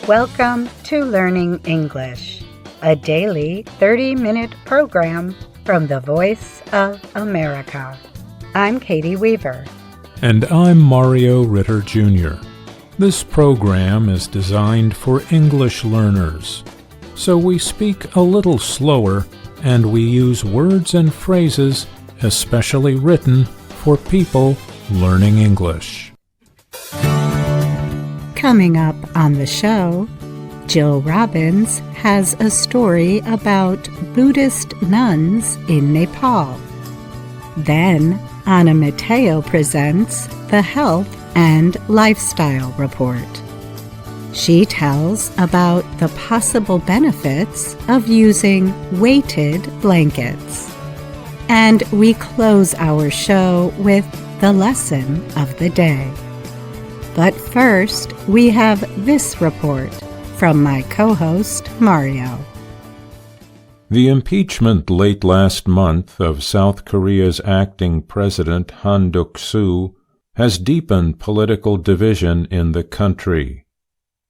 Welcome to Learning English, a daily 30-minute program from the Voice of America. I'm Katie Weaver. And I'm Mario Ritter Jr. This program is designed for English learners, so we speak a little slower and we use words and phrases especially written for people learning English. Coming up on the show, Jill Robbins has a story about Buddhist nuns in Nepal. Then, Anna Mateo presents the Health and Lifestyle Report. She tells about the possible benefits of using weighted blankets. And we close our show with the lesson of the day. But first, we have this report from my co-host, Mario. The impeachment late last month of South Korea's acting president Han Duck-soo has deepened political division in the country.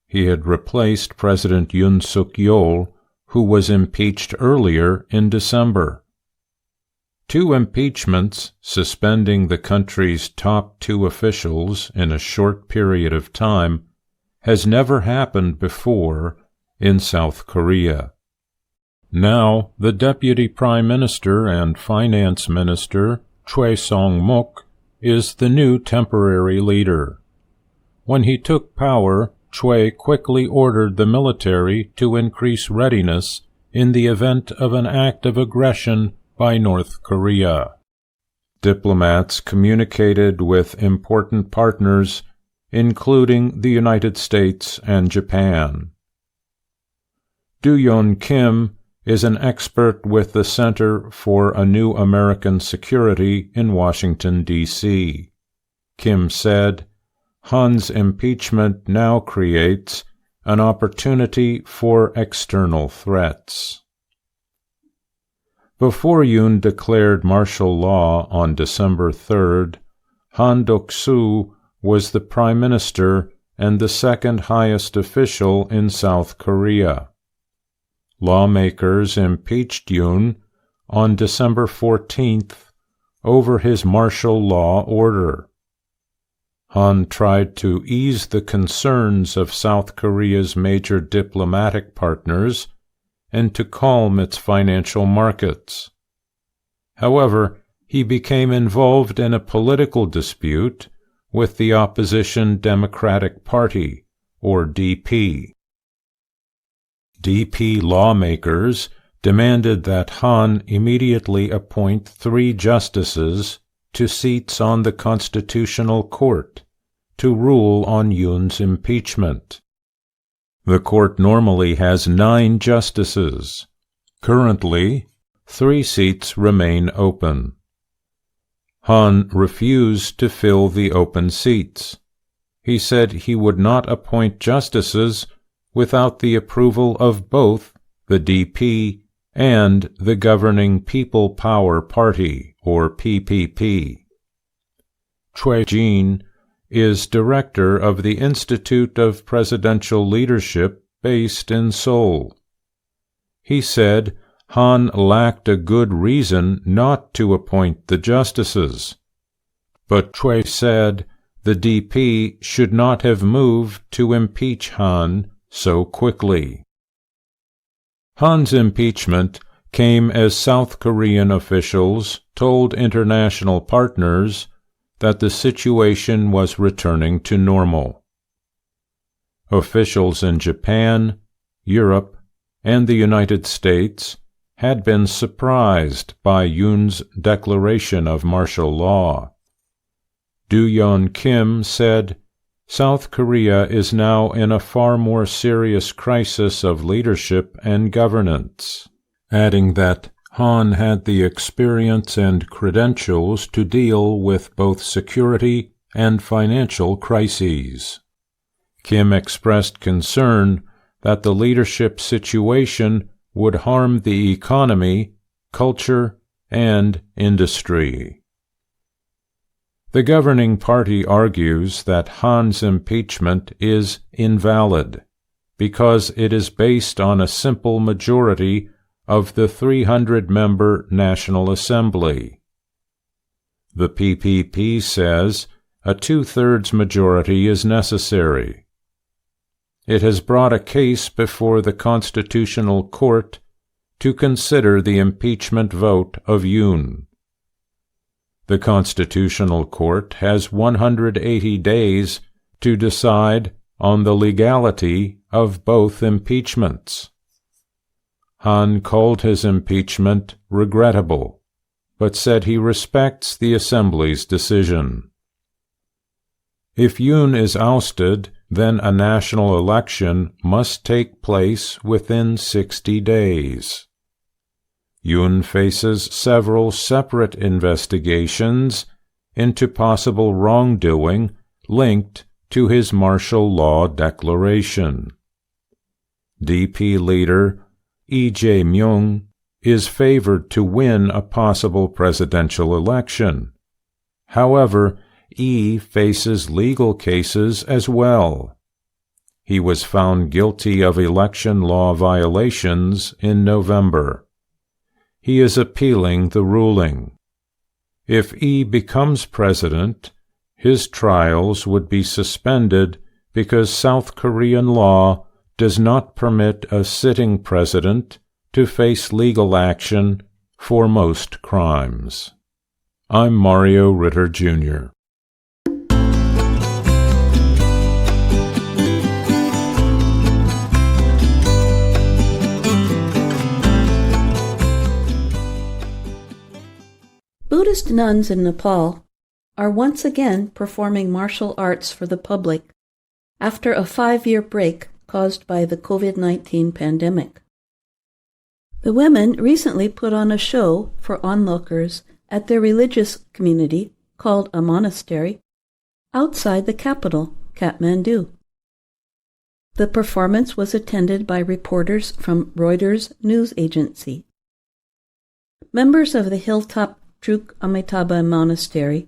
He had replaced President Yoon Suk-yeol, who was impeached earlier in December. Two impeachments, suspending the country's top two officials in a short period of time, has never happened before in South Korea. Now, the Deputy Prime Minister and Finance Minister, Choi Song-muk, is the new temporary leader. When he took power, Choi quickly ordered the military to increase readiness in the event of an act of aggression by North Korea. Diplomats communicated with important partners, including the United States and Japan. Do-yeon Kim is an expert with the Center for a New American Security in Washington, D.C. Kim said, "Han's impeachment now creates an opportunity for external threats." Before Yoon declared martial law on December 3rd, Han Duck-soo was the prime minister and the second highest official in South Korea. Lawmakers impeached Yoon on December 14th over his martial law order. Han tried to ease the concerns of South Korea's major diplomatic partners and to calm its financial markets. However, he became involved in a political dispute with the opposition Democratic Party, or DP. DP lawmakers demanded that Han immediately appoint 3 justices to seats on the Constitutional Court to rule on Yoon's impeachment. The court normally has 9 justices. Currently, 3 seats remain open. Han refused to fill the open seats. He said he would not appoint justices without the approval of both the DP and the governing People Power Party, or PPP. Choi Jin is director of the Institute of Presidential Leadership based in Seoul. He said Han lacked a good reason not to appoint the justices, but Choi said the DP should not have moved to impeach Han so quickly. Han's impeachment came as South Korean officials told international partners that the situation was returning to normal. Officials in Japan, Europe, and the United States had been surprised by Yoon's declaration of martial law. Do-yeon Kim said, "South Korea is now in a far more serious crisis of leadership and governance," adding that Han had the experience and credentials to deal with both security and financial crises. Kim expressed concern that the leadership situation would harm the economy, culture, and industry. The governing party argues that Han's impeachment is invalid because it is based on a simple majority of the 300-member National Assembly. The PPP says a 2/3 majority is necessary. It has brought a case before the Constitutional Court to consider the impeachment vote of Yoon. The Constitutional Court has 180 days to decide on the legality of both impeachments. Han called his impeachment regrettable, but said he respects the Assembly's decision. If Yoon is ousted, then a national election must take place within 60 days. Yoon faces several separate investigations into possible wrongdoing linked to his martial law declaration. DP leader Lee Jae-myung is favored to win a possible presidential election. However, Lee faces legal cases as well. He was found guilty of election law violations in November. He is appealing the ruling. If Lee becomes president, his trials would be suspended because South Korean law does not permit a sitting president to face legal action for most crimes. I'm Mario Ritter, Jr. Buddhist nuns in Nepal are once again performing martial arts for the public after a 5-year break caused by the COVID-19 pandemic. The women recently put on a show for onlookers at their religious community, called a monastery, outside the capital, Kathmandu. The performance was attended by reporters from Reuters news agency. Members of the hilltop Druk Amitabha Monastery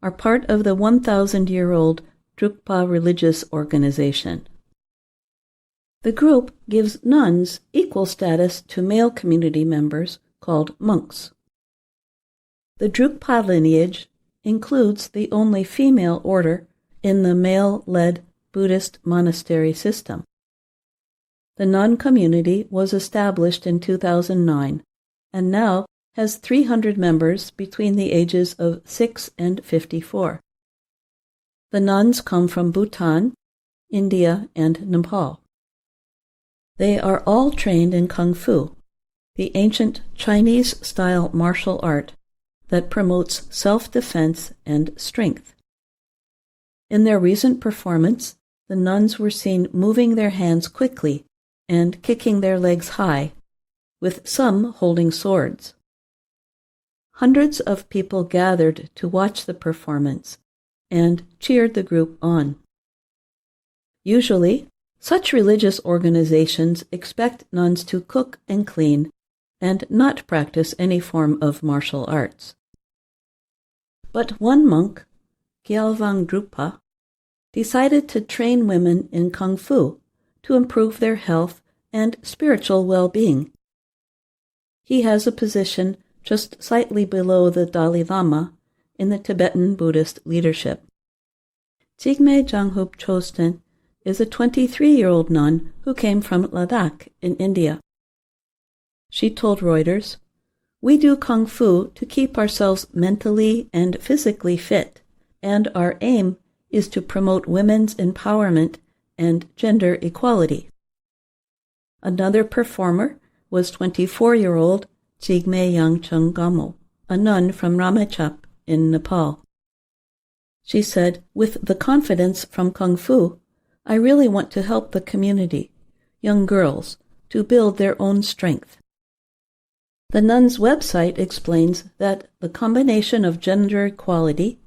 are part of the 1,000-year-old Drukpa religious organization. The group gives nuns equal status to male community members called monks. The Drukpa lineage includes the only female order in the male-led Buddhist monastery system. The nun community was established in 2009 and now has 300 members between the ages of 6 and 54. The nuns come from Bhutan, India, and Nepal. They are all trained in Kung Fu, the ancient Chinese-style martial art that promotes self-defense and strength. In their recent performance, the nuns were seen moving their hands quickly and kicking their legs high, with some holding swords. Hundreds of people gathered to watch the performance and cheered the group on. Usually, such religious organizations expect nuns to cook and clean and not practice any form of martial arts. But one monk, Gyalvang Drukpa, decided to train women in Kung Fu to improve their health and spiritual well-being. He has a position just slightly below the Dalai Lama in the Tibetan Buddhist leadership. Jigme Janghup Chosten is a 23-year-old nun who came from Ladakh in India. She told Reuters, "We do Kung Fu to keep ourselves mentally and physically fit, and our aim is to promote women's empowerment and gender equality." Another performer was 24-year-old Jigme Yangchung Gamo, a nun from Ramechhap in Nepal. She said, "With the confidence from Kung Fu, I really want to help the community, young girls, to build their own strength." The nun's website explains that the combination of gender equality,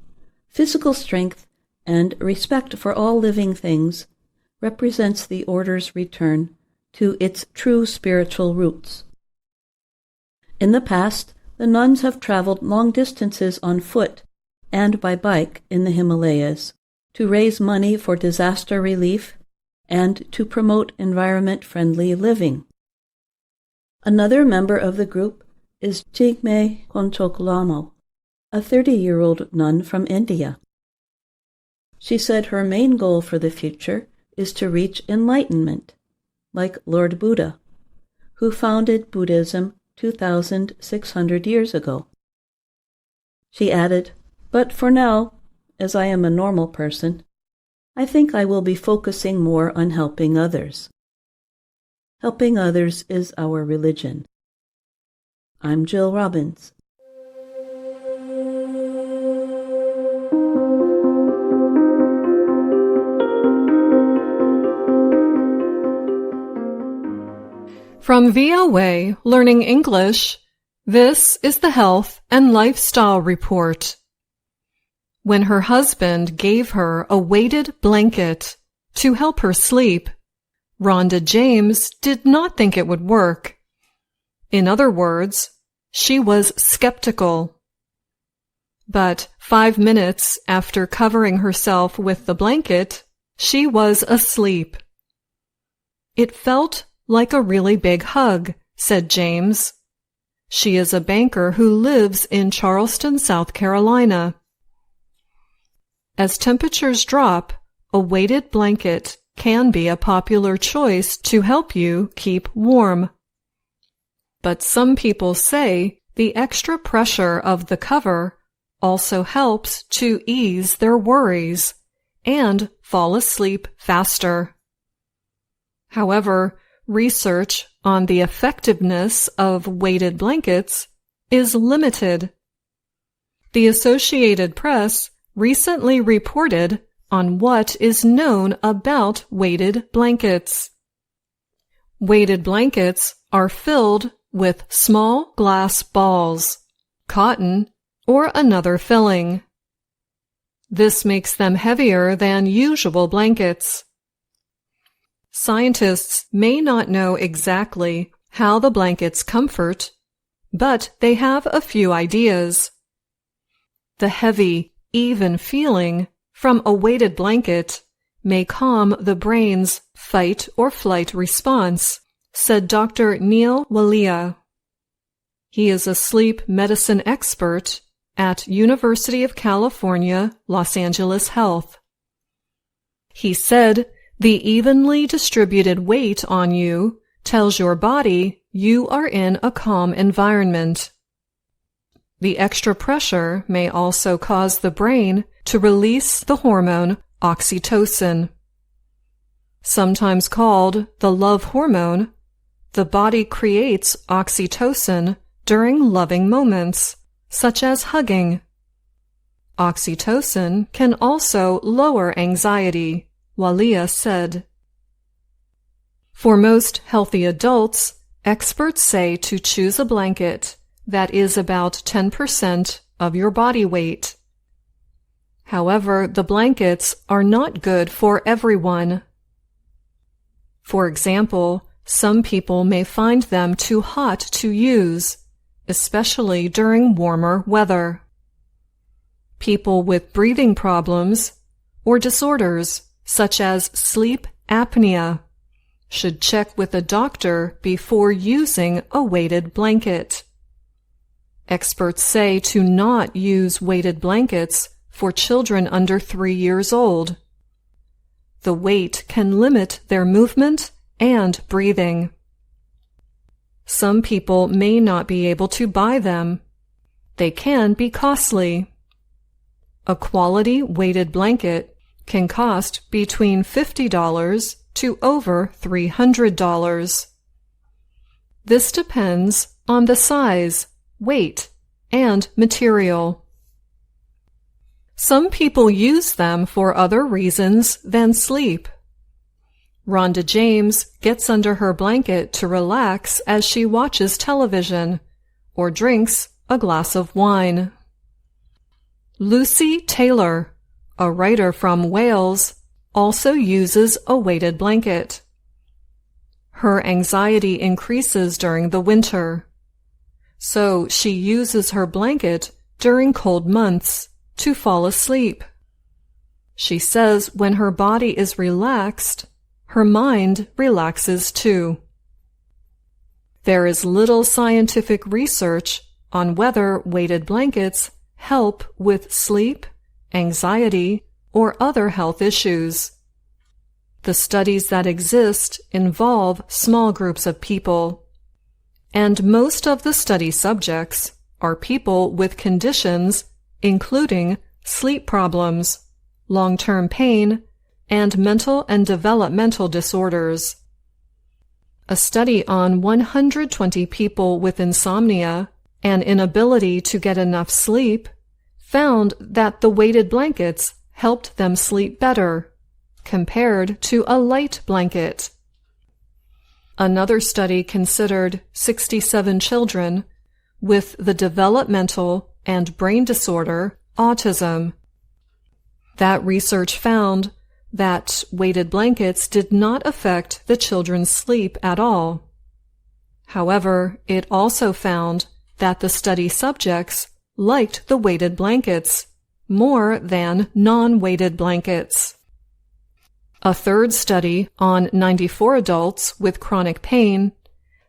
physical strength, and respect for all living things represents the order's return to its true spiritual roots. In the past, the nuns have traveled long distances on foot and by bike in the Himalayas to raise money for disaster relief and to promote environment-friendly living. Another member of the group is Jigme Konchoklamo, a 30-year-old nun from India. She said her main goal for the future is to reach enlightenment, like Lord Buddha, who founded Buddhism 2,600 years ago. She added, "But for now, as I am a normal person, I think I will be focusing more on helping others. Helping others is our religion." I'm Jill Robbins. From VOA Learning English, this is the Health and Lifestyle Report. When her husband gave her a weighted blanket to help her sleep, Rhonda James did not think it would work. In other words, she was skeptical. But 5 minutes after covering herself with the blanket, she was asleep. "It felt like a really big hug," said James. She is a banker who lives in Charleston, South Carolina. As temperatures drop, a weighted blanket can be a popular choice to help you keep warm. But some people say the extra pressure of the cover also helps to ease their worries and fall asleep faster. However, research on the effectiveness of weighted blankets is limited. The Associated Press recently reported on what is known about weighted blankets. Weighted blankets are filled with small glass balls, cotton, or another filling. This makes them heavier than usual blankets. Scientists may not know exactly how the blankets comfort, but they have a few ideas. The heavy, even feeling from a weighted blanket may calm the brain's fight or flight response, said Dr. Neil Walia. He is a sleep medicine expert at University of California, Los Angeles Health. He said, "The evenly distributed weight on you tells your body you are in a calm environment. The extra pressure may also cause the brain to release the hormone oxytocin. Sometimes called the love hormone, the body creates oxytocin during loving moments, such as hugging. Oxytocin can also lower anxiety," Walia said. For most healthy adults, experts say to choose a blanket that is about 10% of your body weight. However, the blankets are not good for everyone. For example, some people may find them too hot to use, especially during warmer weather. People with breathing problems or disorders such as sleep apnea should check with a doctor before using a weighted blanket. Experts say to not use weighted blankets for children under 3 years old. The weight can limit their movement and breathing. Some people may not be able to buy them. They can be costly. A quality weighted blanket can cost between $50 to over $300. This depends on the size, weight, and material. Some people use them for other reasons than sleep. Rhonda James gets under her blanket to relax as she watches television or drinks a glass of wine. Lucy Taylor, a writer from Wales, also uses a weighted blanket. Her anxiety increases during the winter, so she uses her blanket during cold months to fall asleep. She says when her body is relaxed, her mind relaxes too. There is little scientific research on whether weighted blankets help with sleep, anxiety, or other health issues. The studies that exist involve small groups of people, and most of the study subjects are people with conditions including sleep problems, long-term pain, and mental and developmental disorders. A study on 120 people with insomnia and inability to get enough sleep found that the weighted blankets helped them sleep better compared to a light blanket. Another study considered 67 children with the developmental and brain disorder autism. That research found that weighted blankets did not affect the children's sleep at all. However, it also found that the study subjects liked the weighted blankets more than non-weighted blankets. A third study on 94 adults with chronic pain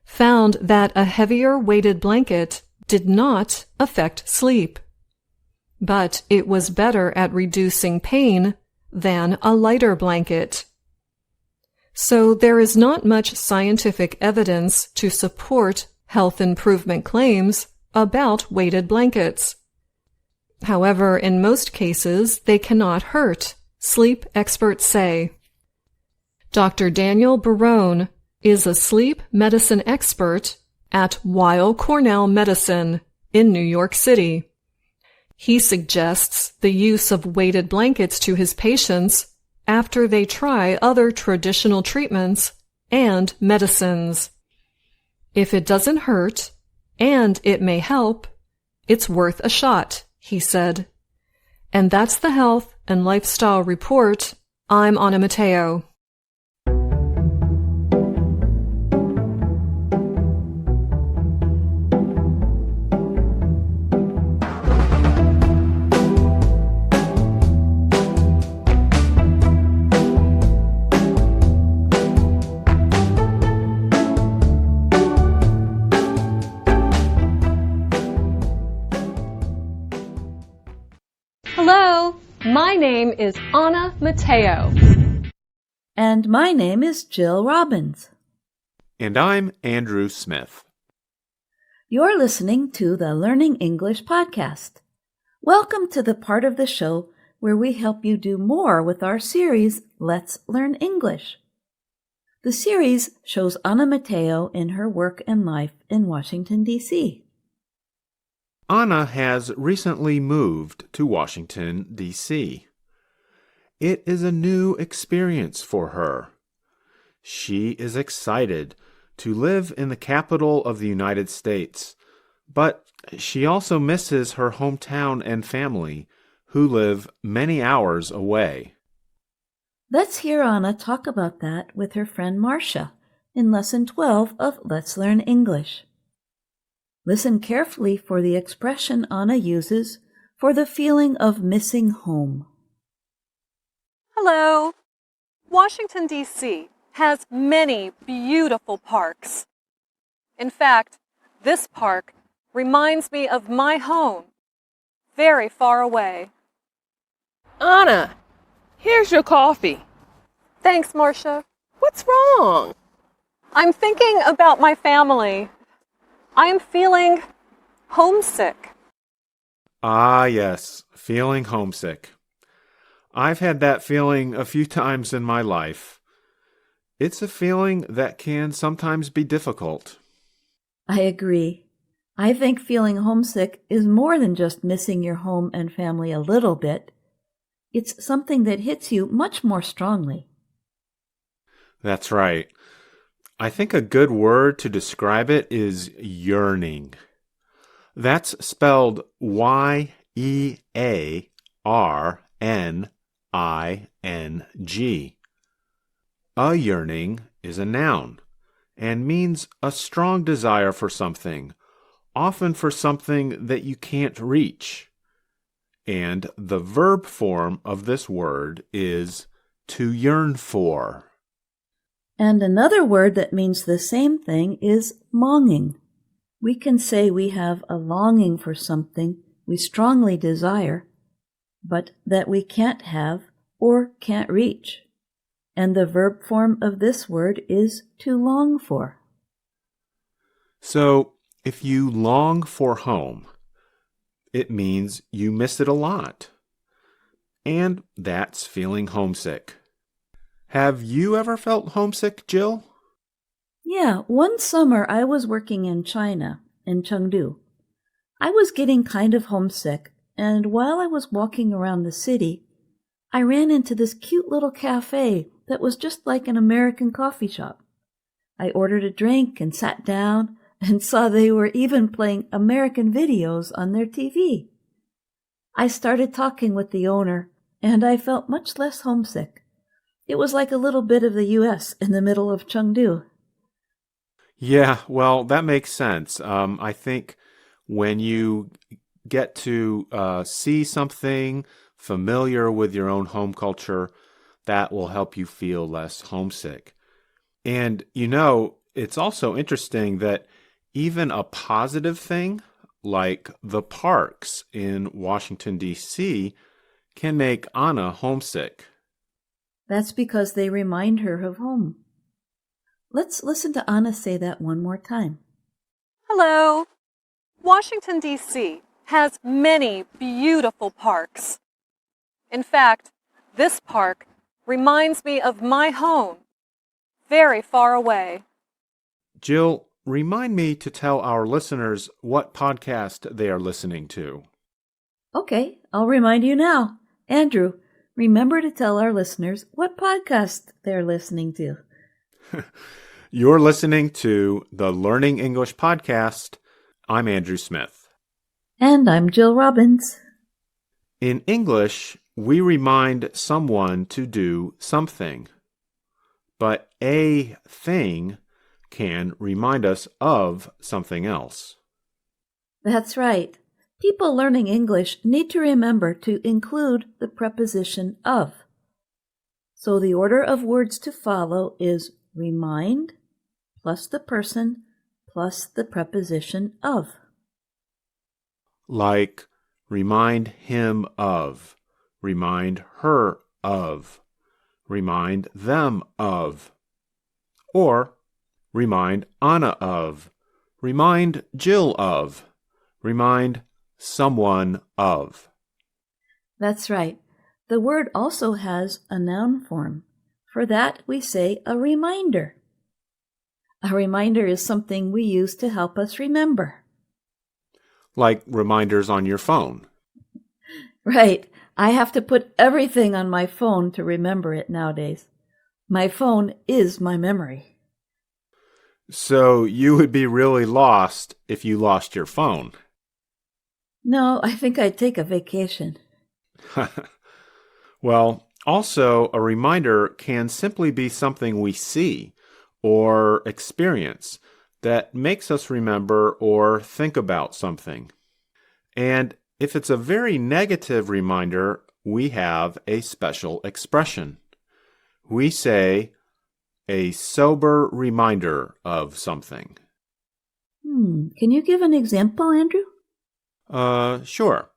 found that a heavier weighted blanket did not affect sleep, but it was better at reducing pain than a lighter blanket. So there is not much scientific evidence to support health improvement claims about weighted blankets. However, in most cases, they cannot hurt, sleep experts say. Dr. Daniel Barone is a sleep medicine expert at Weill Cornell Medicine in New York City. He suggests the use of weighted blankets to his patients after they try other traditional treatments and medicines. If it doesn't hurt, and it may help, it's worth a shot, he said. And that's the Health and Lifestyle Report. I'm Anna Mateo. Hello, my name is Anna Mateo. And my name is Jill Robbins. And I'm Andrew Smith. You're listening to the Learning English podcast. Welcome to the part of the show where we help you do more with our series, Let's Learn English. The series shows Anna Mateo in her work and life in Washington, D.C. Anna has recently moved to Washington, D.C. It is a new experience for her. She is excited to live in the capital of the United States, but she also misses her hometown and family, who live many hours away. Let's hear Anna talk about that with her friend Marcia in Lesson 12 of Let's Learn English. Listen carefully for the expression Anna uses for the feeling of missing home. Hello. Washington, D.C. has many beautiful parks. In fact, this park reminds me of my home, very far away. Anna, here's your coffee. Thanks, Marcia. What's wrong? I'm thinking about my family. I am feeling homesick. Ah, yes, feeling homesick. I've had that feeling a few times in my life. It's a feeling that can sometimes be difficult. I agree. I think feeling homesick is more than just missing your home and family a little bit. It's something that hits you much more strongly. That's right. I think a good word to describe it is yearning. That's spelled Y-E-A-R-N-I-N-G. A yearning is a noun and means a strong desire for something, often for something that you can't reach. And the verb form of this word is to yearn for. And another word that means the same thing is longing. We can say we have a longing for something we strongly desire, but that we can't have or can't reach. And the verb form of this word is to long for. So, if you long for home, it means you miss it a lot. And that's feeling homesick. Have you ever felt homesick, Jill? Yeah, one summer I was working in China, in Chengdu. I was getting kind of homesick, and while I was walking around the city, I ran into this cute little cafe that was just like an American coffee shop. I ordered a drink and sat down and saw they were even playing American videos on their TV. I started talking with the owner, and I felt much less homesick. It was like a little bit of the U.S. in the middle of Chengdu. Yeah, well, that makes sense. I think when you get to see something familiar with your own home culture, that will help you feel less homesick. And, it's also interesting that even a positive thing, like the parks in Washington, D.C., can make Anna homesick. That's because they remind her of home. Let's listen to Anna say that one more time. Hello. Washington, D.C. has many beautiful parks. In fact, this park reminds me of my home, very far away. Jill, remind me to tell our listeners what podcast they are listening to. Okay, I'll remind you now. Andrew, remember to tell our listeners what podcast they're listening to. You're listening to the Learning English Podcast. I'm Andrew Smith. And I'm Jill Robbins. In English, we remind someone to do something. But a thing can remind us of something else. That's right. People learning English need to remember to include the preposition of. So the order of words to follow is remind plus the person plus the preposition of. Like remind him of, remind her of, remind them of, or remind Anna of, remind Jill of, remind someone of. That's right. The word also has a noun form. For that, we say a reminder. A reminder is something we use to help us remember. Like reminders on your phone. Right. I have to put everything on my phone to remember it nowadays. My phone is my memory. So you would be really lost if you lost your phone. No, I think I'd take a vacation. Well, also, a reminder can simply be something we see or experience that makes us remember or think about something. And if it's a very negative reminder, we have a special expression. We say a sober reminder of something. Can you give an example, Andrew? Sure.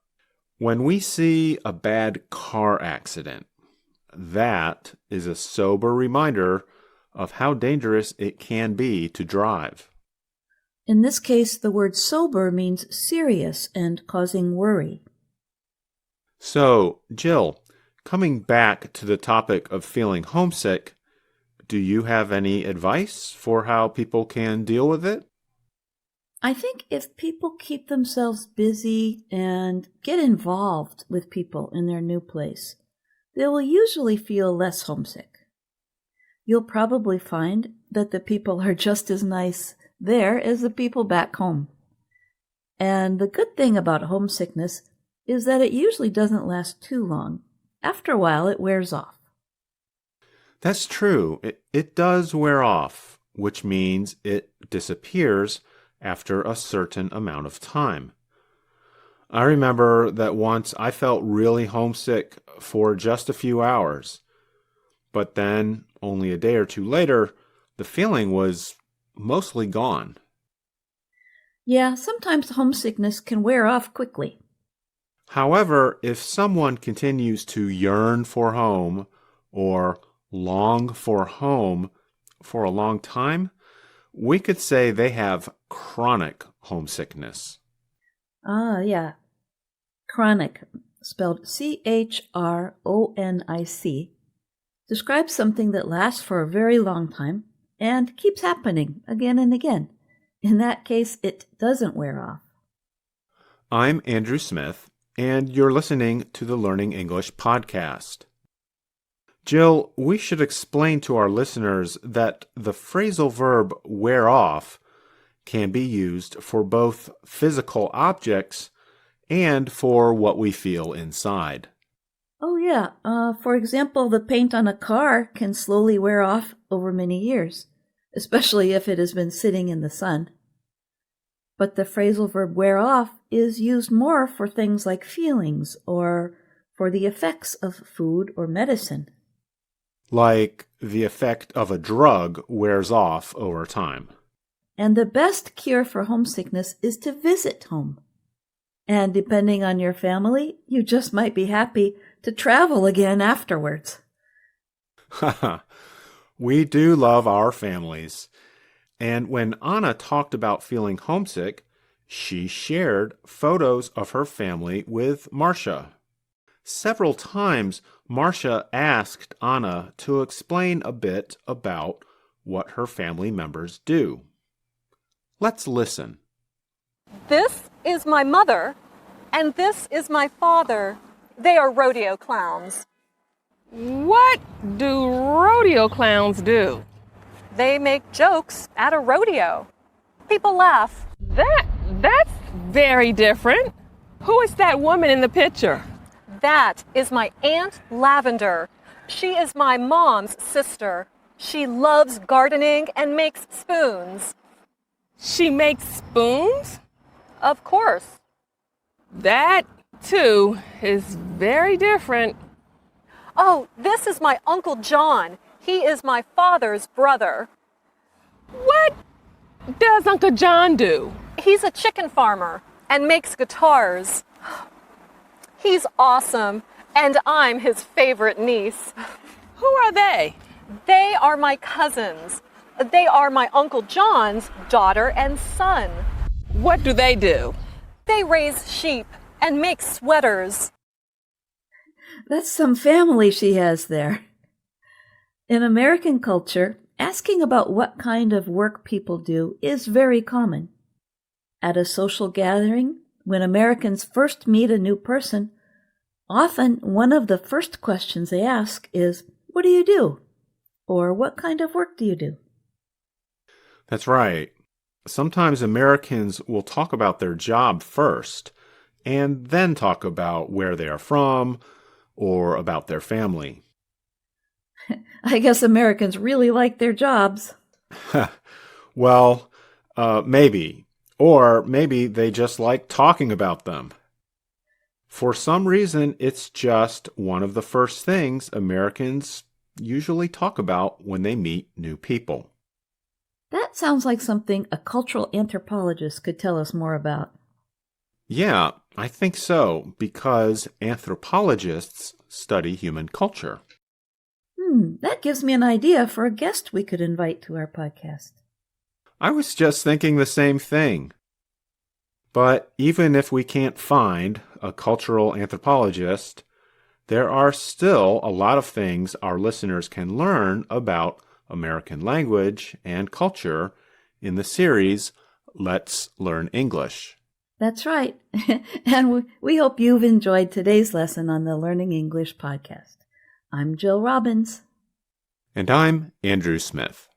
When we see a bad car accident, that is a sober reminder of how dangerous it can be to drive. In this case, the word sober means serious and causing worry. So, Jill, coming back to the topic of feeling homesick, do you have any advice for how people can deal with it? I think if people keep themselves busy and get involved with people in their new place, they will usually feel less homesick. You'll probably find that the people are just as nice there as the people back home. And the good thing about homesickness is that it usually doesn't last too long. After a while, it wears off. That's true. It does wear off, which means it disappears after a certain amount of time. I remember that once I felt really homesick for just a few hours, but then only a day or two later, the feeling was mostly gone. Yeah, sometimes homesickness can wear off quickly. However, if someone continues to yearn for home or long for home for a long time, we could say they have chronic homesickness. Ah, yeah. Chronic, spelled C-H-R-O-N-I-C, describes something that lasts for a very long time and keeps happening again and again. In that case, it doesn't wear off. I'm Andrew Smith, and you're listening to the Learning English podcast. Jill, we should explain to our listeners that the phrasal verb wear off can be used for both physical objects and for what we feel inside. Oh, yeah. For example, the paint on a car can slowly wear off over many years, especially if it has been sitting in the sun. But the phrasal verb wear off is used more for things like feelings or for the effects of food or medicine. Like the effect of a drug wears off over time. And the best cure for homesickness is to visit home. And depending on your family, you just might be happy to travel again afterwards. We do love our families. And when Anna talked about feeling homesick, she shared photos of her family with Marcia. Several times, Marcia asked Anna to explain a bit about what her family members do. Let's listen. This is my mother, and this is my father. They are rodeo clowns. What do rodeo clowns do? They make jokes at a rodeo. People laugh. That's very different. Who is that woman in the picture? That is my Aunt Lavender. She is my mom's sister. She loves gardening and makes spoons. She makes spoons? Of course. That, too, is very different. Oh, this is my Uncle John. He is my father's brother. What does Uncle John do? He's a chicken farmer and makes guitars. He's awesome, and I'm his favorite niece. Who are they? They are my cousins. They are my Uncle John's daughter and son. What do they do? They raise sheep and make sweaters. That's some family she has there. In American culture, asking about what kind of work people do is very common. At a social gathering, when Americans first meet a new person, often one of the first questions they ask is, "What do you do?" Or "What kind of work do you do?" That's right. Sometimes Americans will talk about their job first, and then talk about where they are from or about their family. I guess Americans really like their jobs. Well, maybe. Or maybe they just like talking about them. For some reason, it's just one of the first things Americans usually talk about when they meet new people. That sounds like something a cultural anthropologist could tell us more about. Yeah, I think so, because anthropologists study human culture. That gives me an idea for a guest we could invite to our podcast. I was just thinking the same thing. But even if we can't find a cultural anthropologist, there are still a lot of things our listeners can learn about American language and culture in the series Let's Learn English. That's right. And we hope you've enjoyed today's lesson on the Learning English podcast. I'm Jill Robbins. And I'm Andrew Smith.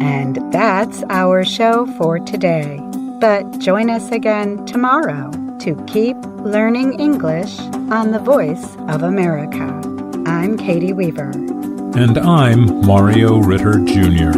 And that's our show for today. But join us again tomorrow to keep learning English on the Voice of America. I'm Katie Weaver. And I'm Mario Ritter Jr.